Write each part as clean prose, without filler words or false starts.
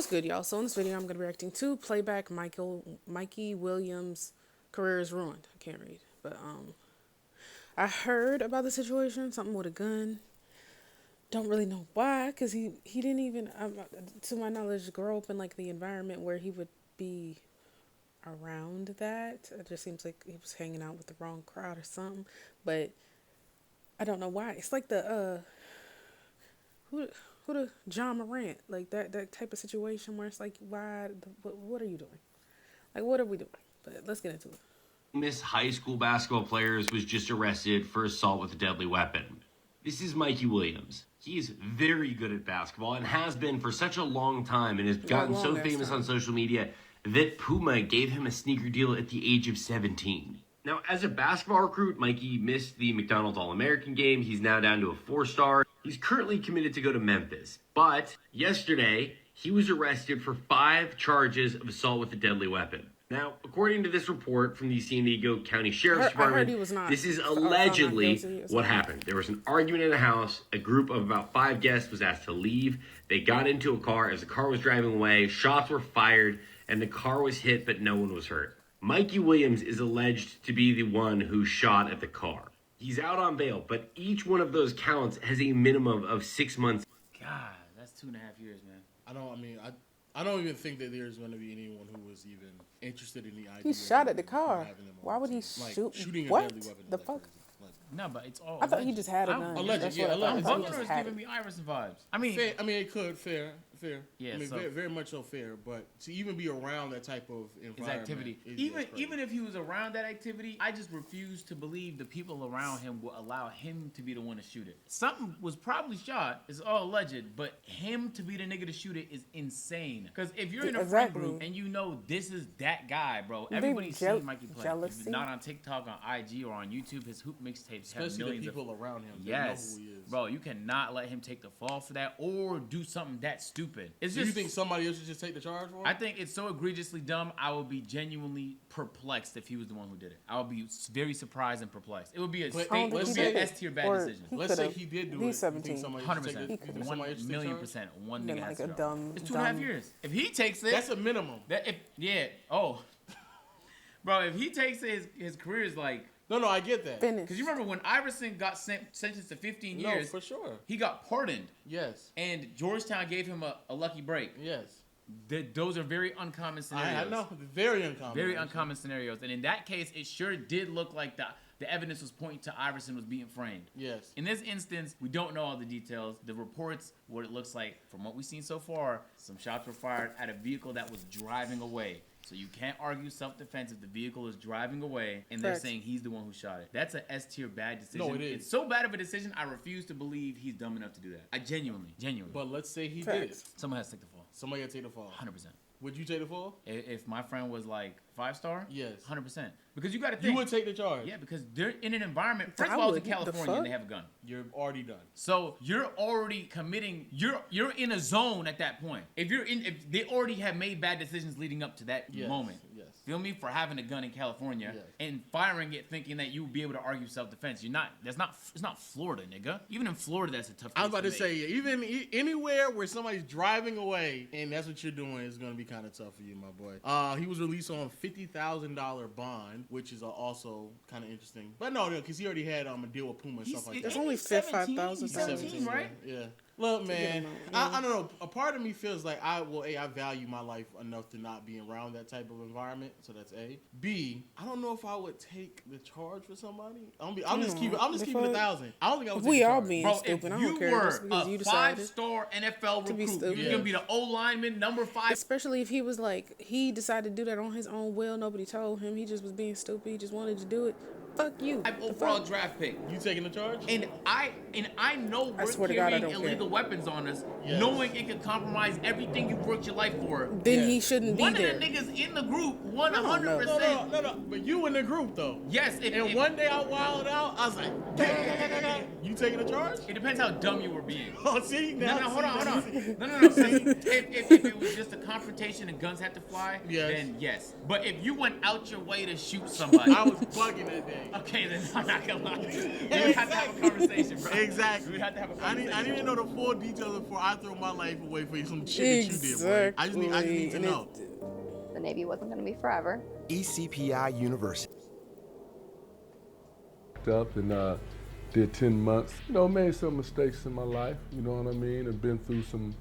good, y'all? So in this video, I'm going to be reacting to Playback Mikey Williams' career is ruined. I can't read, but I heard about the situation, something with a gun. Don't really know why, because he didn't even, to my knowledge, grow up in like the environment where he would be around that. It just seems like he was hanging out with the wrong crowd or something. But I don't know why. It's like the who the John Morant, like that type of situation where it's like, why? What are you doing? Like, what are we doing? But let's get into it. Famous high school basketball players was just arrested for assault with a deadly weapon. This is Mikey Williams. He's very good at basketball and has been for such a long time, and has gotten so famous on social media that Puma gave him a sneaker deal at the age of 17. Now, as a basketball recruit, Mikey missed the McDonald's All-American game. He's now down to a 4-star. He's currently committed to go to Memphis. But yesterday, he was arrested for 5 charges of assault with a deadly weapon. Now, according to this report from the San Diego County Sheriff's Department, this is allegedly what happened. There was an argument in a house. A group of about 5 guests was asked to leave. They got into a car. As the car was driving away, shots were fired, and the car was hit, but no one was hurt. Mikey Williams is alleged to be the one who shot at the car. He's out on bail, but each one of those counts has a minimum of 6 months. God, that's 2.5 years, man. I don't even think that there's going to be anyone who was even interested in the idea. He shot at the car. Why would he shoot? Shooting what? A deadly weapon The fuck? No, but it's all. I thought he just had a gun. Allegedly, yeah. I'm bugging or it's giving me Iverson vibes. Fair, it could, fair. Yeah, I mean, so very much so fair. But to even be around that type of environment, activity, even if he was around that activity, I just refuse to believe the people around him will allow him to be the one to shoot it. Something was probably shot. It's all alleged, but him to be the nigga to shoot it is insane. Because if you're in a friend group and you know this is that guy, bro, everybody's seen Mikey play. If not on TikTok, on IG, or on YouTube, his hoop mixtapes have millions of people around him. Yes, know who he is. Bro, you cannot let him take the fall for that or do something that stupid. It's do you think somebody else should just take the charge for him? I think it's so egregiously dumb. I would be genuinely perplexed if he was the one who did it. I would be very surprised and perplexed. It would be a S tier bad decision. Let's say he did do it. He's 17. 100%. 1,000,000%. One nigga has to dumb. It's 2.5 years. If he takes it, that's a minimum. Bro, if he takes it, his career is like. No, I get that. Because you remember when Iverson got sentenced to 15 years? No, for sure. He got pardoned. Yes. And Georgetown gave him a lucky break. Yes. Those are very uncommon scenarios. I know. Very uncommon. Very uncommon scenarios. And in that case, it sure did look like the evidence was pointing to Iverson was being framed. Yes. In this instance, we don't know all the details. The reports, what it looks like, from what we've seen so far, some shots were fired at a vehicle that was driving away. So you can't argue self-defense if the vehicle is driving away and they're saying he's the one who shot it. That's an S-tier bad decision. No, it is. It's so bad of a decision, I refuse to believe he's dumb enough to do that. I genuinely. But let's say he did. Someone has to take the fall. Somebody has to take the fall. 100%. Would you take the fall? If my friend was like 5-star? Yes. 100%. Because you got to think. You would take the charge. Yeah, because they're in an environment. First of all, it's in California and they have a gun. You're already done. So you're already committing. You're in a zone at that point. If they already have made bad decisions leading up to that moment. Yes. Feel me? For having a gun in California and firing it, thinking that you would be able to argue self-defense. You're not. It's not Florida, nigga. Even in Florida, that's a tough. I was about to say, even anywhere where somebody's driving away and that's what you're doing is going to be kind of tough for you, my boy. He was released on $50,000 bond, which is also kind of interesting. But no, because he already had a deal with Puma and stuff like that. That's only 5,000. 17, right? Yeah. Look, man, I don't know. A part of me feels like I value my life enough to not be around that type of environment. So that's A. B, I don't know if I would take the charge for somebody. I'm just keeping 1,000. I don't think I would. We all charge. being Bro, stupid. If I you don't care. were Just because a you decided 5-star NFL recruit, you're gonna be the O lineman, number 5. Especially if he was like he decided to do that on his own will. Nobody told him. He just was being stupid. He just wanted to do it. Fuck you. Overall draft pick. You taking the charge? And I know we're carrying illegal weapons on us, knowing it could compromise everything you've worked your life for. Then he shouldn't be there. One of the niggas in the group, 100%. No. But you in the group though. Yes. And one day I wilded out. I was like, you taking the charge? It depends how dumb you were being. Oh, see? No, hold on. No. If it was just a confrontation and guns had to fly, then yes. But if you went out your way to shoot somebody, I was bugging that day. Okay, then I'm not gonna lie. We would have to have a conversation, bro. Exactly. We would have to have a I conversation. need to know the full details before I throw my life away for some shit that you did, boy. I just need to And know. The Navy wasn't going to be forever. ECPI University. Up and did 10 months. You know, made some mistakes in my life. You know what I mean? I've been through some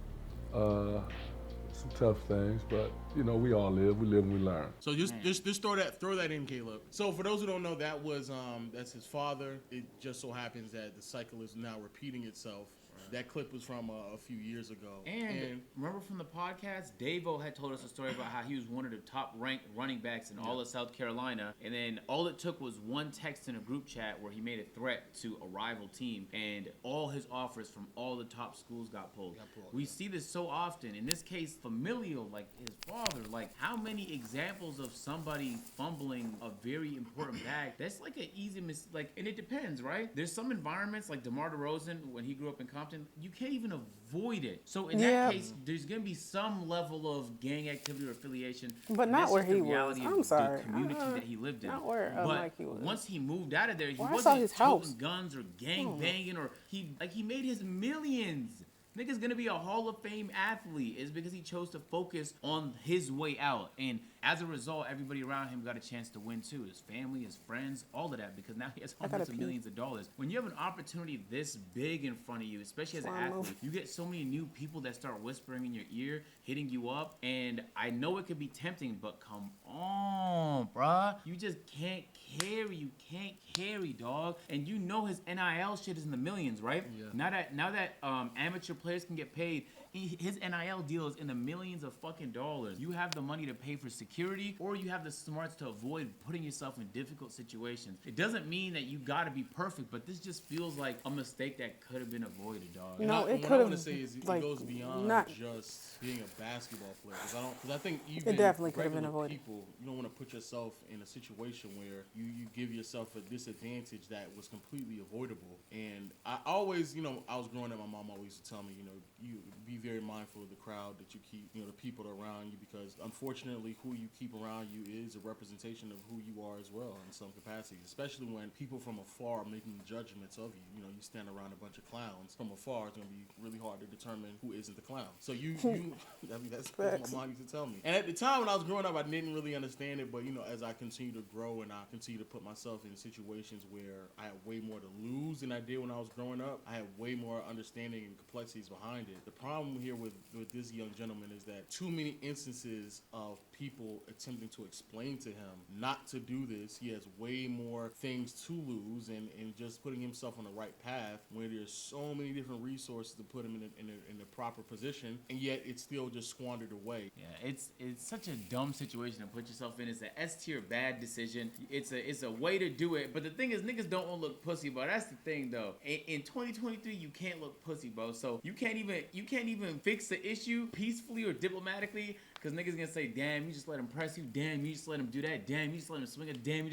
tough things, but you know, we all live. We live and we learn. So just throw that in, Caleb. So for those who don't know, that was that's his father. It just so happens that the cycle is now repeating itself. That clip was from a few years ago. And remember from the podcast, Davo had told us a story about how he was one of the top-ranked running backs in all of South Carolina, and then all it took was one text in a group chat where he made a threat to a rival team, and all his offers from all the top schools got pulled. We see this so often. In this case, familial, like his father. Like, how many examples of somebody fumbling a very important bag? That's like an easy mistake. And it depends, right? There's some environments, like DeMar DeRozan, when he grew up in Compton, you can't even avoid it. So in that case, there's going to be some level of gang activity or affiliation. But not where he was. I'm sorry. The community that he lived in. Not where Mikey was. Once he moved out of there, he I saw wasn't his house. toting guns or gang banging, or he made his millions. Nigga's gonna be a Hall of Fame athlete is because he chose to focus on his way out. And as a result, everybody around him got a chance to win too. His family, his friends, all of that, because now he has hundreds of millions of dollars. When you have an opportunity this big in front of you, especially as an athlete, you get so many new people that start whispering in your ear, hitting you up. And I know it could be tempting, but come on, bruh. You just can't carry. You can't carry, dog. And you know his NIL shit is in the millions, right? Yeah. Now that amateur players can get paid, his NIL deal is in the millions of fucking dollars. You have the money to pay for security, or you have the smarts to avoid putting yourself in difficult situations. It doesn't mean that you gotta be perfect, but this just feels like a mistake that could have been avoided, dog. No, it could have. What I want to say is it goes beyond just being a basketball player. Because I think even it definitely could have been avoided. People, you don't want to put yourself in a situation where you give yourself a disadvantage that was completely avoidable. And I always, I was growing up, my mom always used to tell me, you be very mindful of the crowd that you keep, the people around you, because unfortunately who you keep around you is a representation of who you are as well in some capacities, especially when people from afar are making judgments of you. You stand around a bunch of clowns from afar, it's going to be really hard to determine who isn't the clown. So that's what my mom used to tell me. And at the time when I was growing up, I didn't really understand it, but as I continue to grow and I continue to put myself in situations where I had way more to lose than I did when I was growing up, I had way more understanding and complexities behind it. The problem here with this young gentleman is that too many instances of people attempting to explain to him not to do this. He has way more things to lose, and just putting himself on the right path where there's so many different resources to put him in the proper position, and yet it's still just squandered away. Yeah, it's such a dumb situation to put yourself in. It's an S tier bad decision. It's a way to do it, but the thing is, niggas don't want to look pussy, bro. That's the thing, though. In 2023, you can't look pussy, bro. So you can't even fix the issue peacefully or diplomatically, because niggas gonna say, damn, you just let him press you, damn, you just let him do that, damn, you just let him swing it, damn,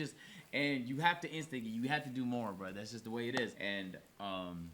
and you have to instigate, you have to do more, bro. That's just the way it is. And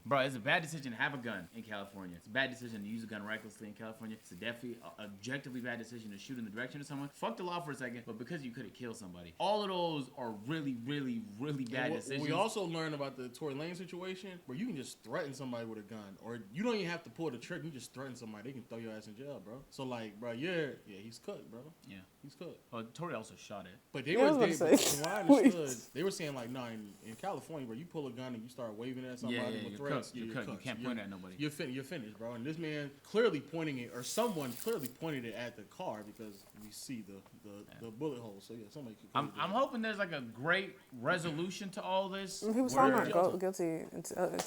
bro, it's a bad decision to have a gun in California. It's a bad decision to use a gun recklessly in California. It's a definitely objectively bad decision to shoot in the direction of someone. Fuck the law for a second, but because you could have killed somebody. All of those are really, really, really bad decisions. We also learned about the Tory Lane situation, where you can just threaten somebody with a gun, or you don't even have to pull the trigger. You just threaten somebody, they can throw your ass in jail, bro. So like, bro, he's cooked, bro. Yeah, he's cooked. Well, Tory also shot it. But from what I understood, they were saying like, no, in California, where you pull a gun and you start waving at somebody with threats, you're cooked. You can't point at nobody. You're finished, bro. And this man clearly pointing it, or someone clearly pointed it at the car, because we see the bullet hole. So yeah, somebody could. I'm hoping there's like a great resolution to all this. He was found not guilty,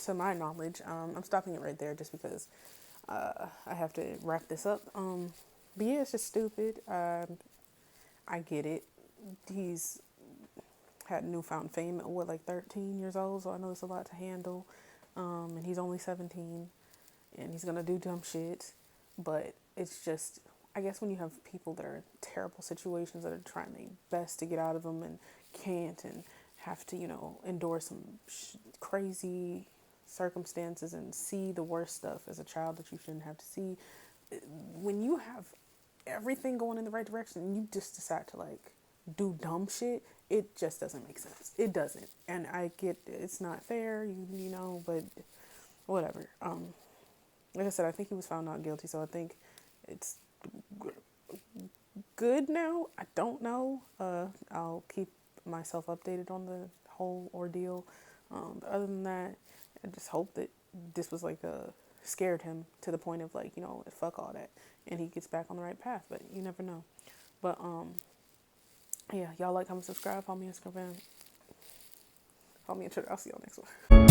to my knowledge. I'm stopping it right there just because I have to wrap this up. But yeah, it's just stupid. I get it. He's had newfound fame at like 13 years old, so I know it's a lot to handle. And he's only 17, and he's gonna do dumb shit. But it's just, I guess when you have people that are in terrible situations that are trying their best to get out of them and can't, and have to, endure some crazy circumstances and see the worst stuff as a child that you shouldn't have to see. When you have everything going in the right direction and you just decide to like do dumb shit, it just doesn't make sense. It doesn't. And I get it's not fair, you know, but whatever. Like I said, I think he was found not guilty, so I think it's good now. I don't know. I'll keep myself updated on the whole ordeal. But other than that, I just hope that this was like scared him to the point of like, you know, fuck all that, and he gets back on the right path. But you never know. But yeah, y'all like, comment, subscribe, follow me on Instagram, follow me on Twitter. I'll see y'all next one.